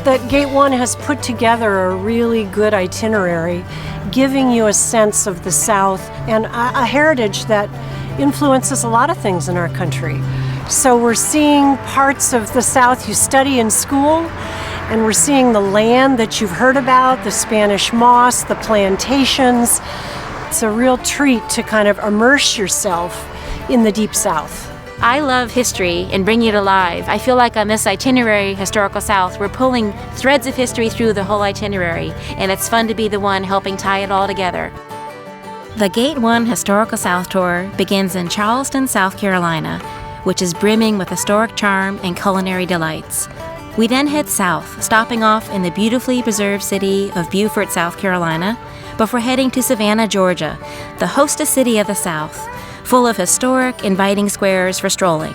that Gate 1 has put together a really good itinerary, giving you a sense of the South and a heritage that influences a lot of things in our country. So we're seeing parts of the South you study in school, and we're seeing the land that you've heard about, the Spanish moss, the plantations. It's a real treat to kind of immerse yourself in the Deep South. I love history and bringing it alive. I feel like on this itinerary, Historical South, we're pulling threads of history through the whole itinerary, and it's fun to be the one helping tie it all together. The Gate 1 Historical South Tour begins in Charleston, South Carolina, which is brimming with historic charm and culinary delights. We then head south, stopping off in the beautifully preserved city of Beaufort, South Carolina, before heading to Savannah, Georgia, the hostess city of the South, full of historic, inviting squares for strolling.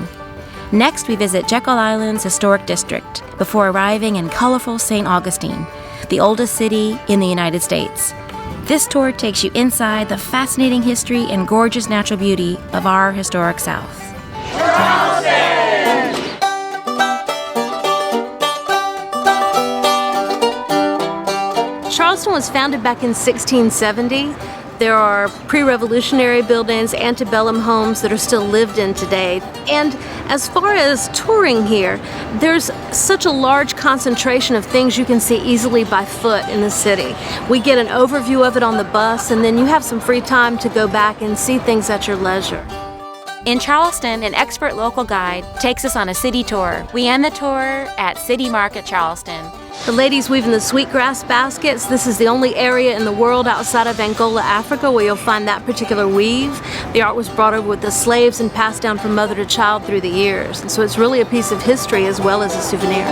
Next, we visit Jekyll Island's historic district before arriving in colorful St. Augustine, the oldest city in the United States. This tour takes you inside the fascinating history and gorgeous natural beauty of our historic South. Charleston was founded back in 1670. There are pre-revolutionary buildings, antebellum homes that are still lived in today. And as far as touring here, there's such a large concentration of things you can see easily by foot in the city. We get an overview of it on the bus, and then you have some free time to go back and see things at your leisure. In Charleston, an expert local guide takes us on a city tour. We end the tour at City Market, Charleston. The ladies weaving the sweetgrass baskets. This is the only area in the world outside of Angola, Africa, where you'll find that particular weave. The art was brought over with the slaves and passed down from mother to child through the years. And so it's really a piece of history as well as a souvenir.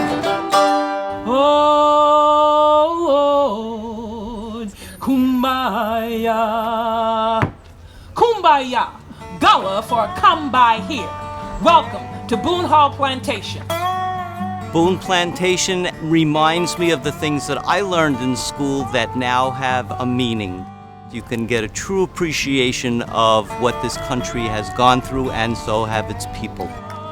Oh, kumbaya, kumbaya, gala for a come by here. Welcome to Boon Plantation. Boon Plantation reminds me of the things that I learned in school that now have a meaning. You can get a true appreciation of what this country has gone through, and so have its people.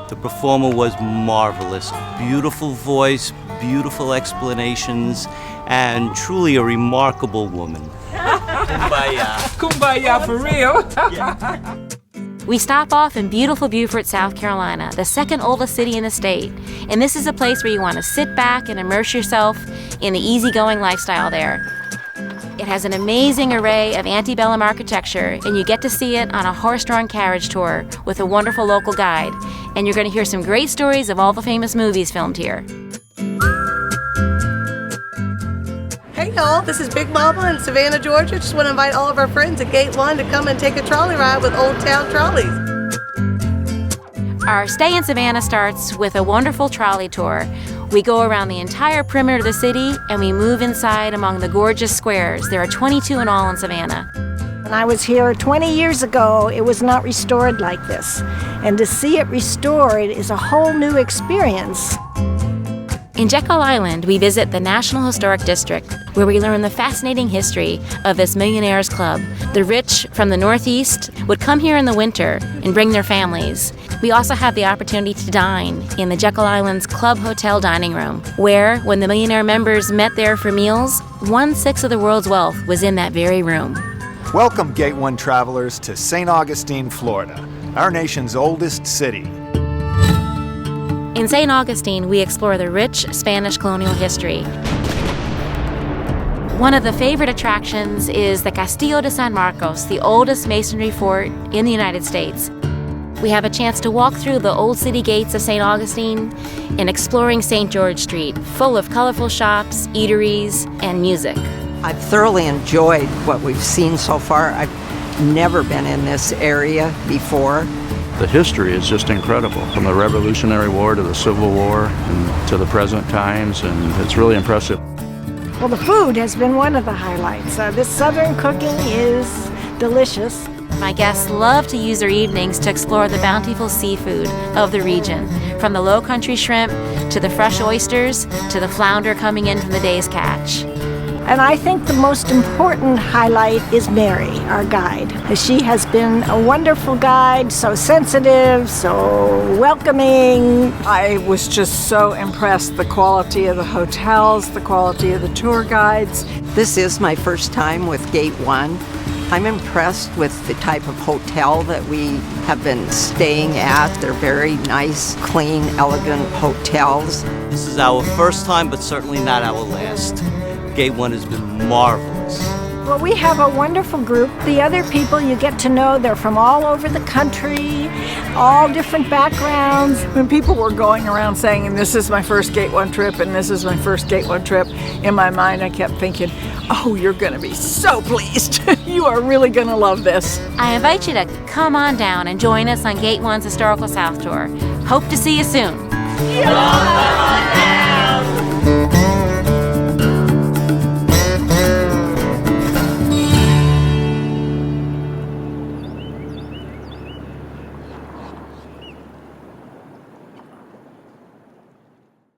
The performer was marvelous. Beautiful voice, beautiful explanations, and truly a remarkable woman. Kumbaya. Kumbaya for real. Yeah. We stop off in beautiful Beaufort, South Carolina, the second oldest city in the state. And this is a place where you want to sit back and immerse yourself in the easygoing lifestyle there. It has an amazing array of Antebellum architecture, and you get to see it on a horse-drawn carriage tour with a wonderful local guide. And you're going to hear some great stories of all the famous movies filmed here. Hey y'all, this is Big Mama in Savannah, Georgia. Just want to invite all of our friends at Gate 1 to come and take a trolley ride with Old Town Trolleys. Our stay in Savannah starts with a wonderful trolley tour. We go around the entire perimeter of the city and we move inside among the gorgeous squares. There are 22 in all in Savannah. When I was here 20 years ago, it was not restored like this. And to see it restored is a whole new experience. In Jekyll Island, we visit the National Historic District, where we learn the fascinating history of this millionaires club. The rich from the Northeast would come here in the winter and bring their families. We also have the opportunity to dine in the Jekyll Island's Club Hotel dining room, where, when the millionaire members met there for meals, 1/6 of the world's wealth was in that very room. Welcome, Gate 1 travelers, to St. Augustine, Florida, our nation's oldest city. In St. Augustine, we explore the rich Spanish colonial history. One of the favorite attractions is the Castillo de San Marcos, the oldest masonry fort in the United States. We have a chance to walk through the old city gates of St. Augustine and exploring St. George Street, full of colorful shops, eateries, and music. I've thoroughly enjoyed what we've seen so far. I've never been in this area before. The history is just incredible, from the Revolutionary War to the Civil War and to the present times, and it's really impressive. Well, the food has been one of the highlights. This southern cooking is delicious. My guests love to use their evenings to explore the bountiful seafood of the region, from the low country shrimp to the fresh oysters to the flounder coming in from the day's catch. And I think the most important highlight is Mary, our guide. She has been a wonderful guide, so sensitive, so welcoming. I was just so impressed, the quality of the hotels, the quality of the tour guides. This is my first time with Gate 1. I'm impressed with the type of hotel that we have been staying at. They're very nice, clean, elegant hotels. This is our first time, but certainly not our last. Gate 1 has been marvelous. Well, we have a wonderful group. The other people you get to know, they're from all over the country, all different backgrounds. When people were going around saying, this is my first Gate 1 trip, and this is my first Gate 1 trip, in my mind I kept thinking, oh, you're going to be so pleased. You are really going to love this. I invite you to come on down and join us on Gate 1's Historical South Tour. Hope to see you soon. Yeah!